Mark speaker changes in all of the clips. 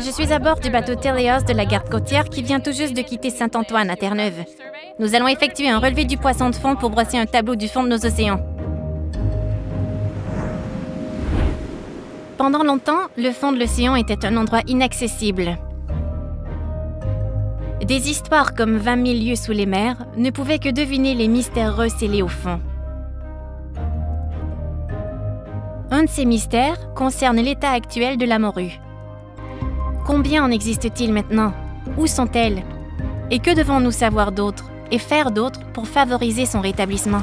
Speaker 1: Je suis à bord du bateau Téléos de la garde côtière qui vient tout juste de quitter Saint-Antoine à Terre-Neuve. Nous allons effectuer un relevé du poisson de fond pour brosser un tableau du fond de nos océans. Pendant longtemps, le fond de l'océan était un endroit inaccessible. Des histoires comme 20 000 lieues sous les mers ne pouvaient que deviner les mystères recélés au fond. Un de ces mystères concerne l'état actuel de la morue. Combien en existe-t-il maintenant? Où sont-elles? Et que devons-nous savoir d'autre et faire d'autre pour favoriser son rétablissement?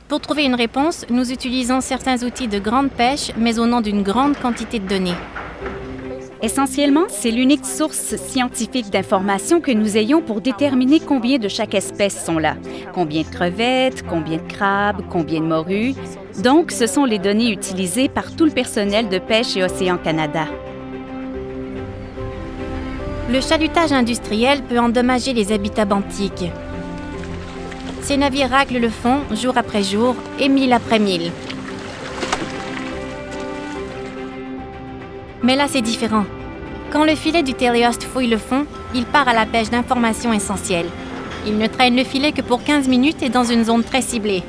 Speaker 1: Pour trouver une réponse, nous utilisons certains outils de grande pêche, mais au nom d'une grande quantité de données.
Speaker 2: Essentiellement, c'est l'unique source scientifique d'informations que nous ayons pour déterminer combien de chaque espèce sont là. Combien de crevettes, combien de crabes, combien de morues. Donc, ce sont les données utilisées par tout le personnel de pêche chez Océan Canada.
Speaker 1: Le chalutage industriel peut endommager les habitats benthiques. Ces navires raclent le fond jour après jour et mille après mille. Mais là, c'est différent. Quand le filet du Téléos fouille le fond, il part à la pêche d'informations essentielles. Il ne traîne le filet que pour 15 minutes et dans une zone très ciblée.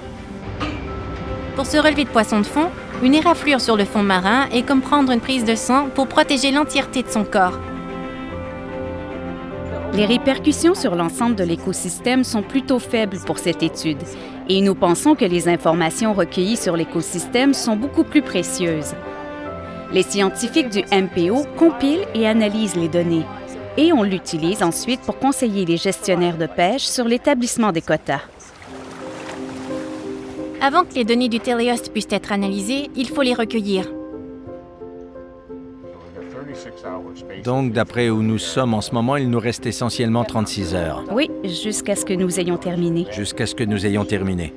Speaker 1: Pour se relever de poisson de fond, une éraflure sur le fond marin est comme prendre une prise de sang pour protéger l'entièreté de son corps.
Speaker 2: Les répercussions sur l'ensemble de l'écosystème sont plutôt faibles pour cette étude et nous pensons que les informations recueillies sur l'écosystème sont beaucoup plus précieuses. Les scientifiques du MPO compilent et analysent les données et on l'utilise ensuite pour conseiller les gestionnaires de pêche sur l'établissement des quotas.
Speaker 1: Avant que les données du Téléos puissent être analysées, il faut les recueillir.
Speaker 3: Donc, d'après où nous sommes en ce moment, il nous reste essentiellement 36 heures.
Speaker 2: Oui, jusqu'à ce que nous ayons terminé.
Speaker 3: Jusqu'à ce que nous ayons terminé.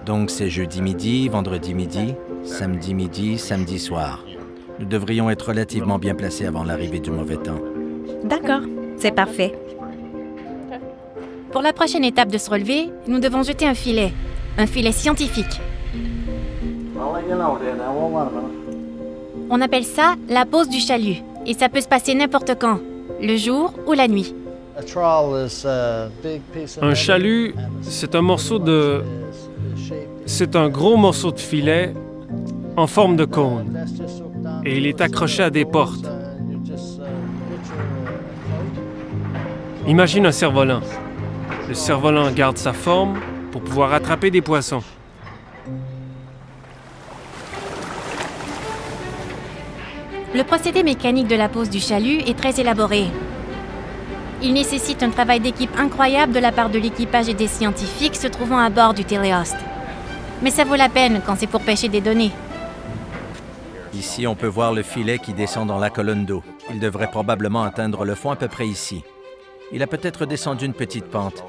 Speaker 3: Donc, c'est jeudi midi, vendredi midi, samedi soir. Nous devrions être relativement bien placés avant l'arrivée du mauvais temps.
Speaker 2: D'accord, c'est parfait.
Speaker 1: Pour la prochaine étape de se relever, nous devons jeter un filet scientifique. On appelle ça la pose du chalut, et ça peut se passer n'importe quand, le jour ou la nuit.
Speaker 4: Un chalut, c'est un gros morceau de filet en forme de cône, et il est accroché à des portes. Imagine un cerf-volant. Le cerf-volant garde sa forme pour pouvoir attraper des poissons.
Speaker 1: Le procédé mécanique de la pose du chalut est très élaboré. Il nécessite un travail d'équipe incroyable de la part de l'équipage et des scientifiques se trouvant à bord du Téléos. Mais ça vaut la peine quand c'est pour pêcher des données.
Speaker 3: Ici, on peut voir le filet qui descend dans la colonne d'eau. Il devrait probablement atteindre le fond à peu près ici. Il a peut-être descendu une petite pente.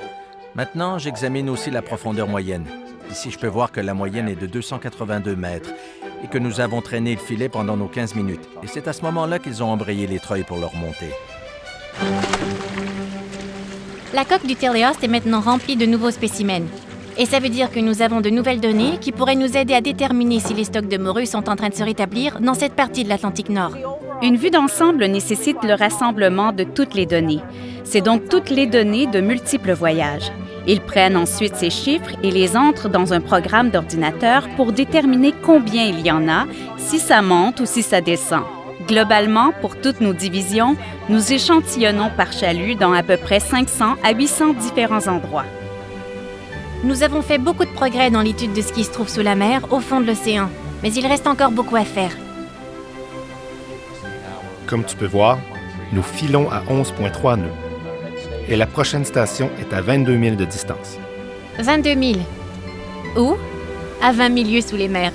Speaker 3: Maintenant, j'examine aussi la profondeur moyenne. Ici, je peux voir que la moyenne est de 282 mètres et que nous avons traîné le filet pendant nos 15 minutes. Et c'est à ce moment-là qu'ils ont embrayé les treuils pour le remonter.
Speaker 1: La coque du Téléos est maintenant remplie de nouveaux spécimens. Et ça veut dire que nous avons de nouvelles données qui pourraient nous aider à déterminer si les stocks de morues sont en train de se rétablir dans cette partie de l'Atlantique Nord.
Speaker 2: Une vue d'ensemble nécessite le rassemblement de toutes les données. C'est donc toutes les données de multiples voyages. Ils prennent ensuite ces chiffres et les entrent dans un programme d'ordinateur pour déterminer combien il y en a, si ça monte ou si ça descend. Globalement, pour toutes nos divisions, nous échantillonnons par chalut dans à peu près 500 à 800 différents endroits.
Speaker 1: Nous avons fait beaucoup de progrès dans l'étude de ce qui se trouve sous la mer, au fond de l'océan. Mais il reste encore beaucoup à faire.
Speaker 5: Comme tu peux voir, nous filons à 11,3 nœuds. Et la prochaine station est à 22 000 de distance.
Speaker 1: 22 000. Où? À 20 000 lieues sous les mers.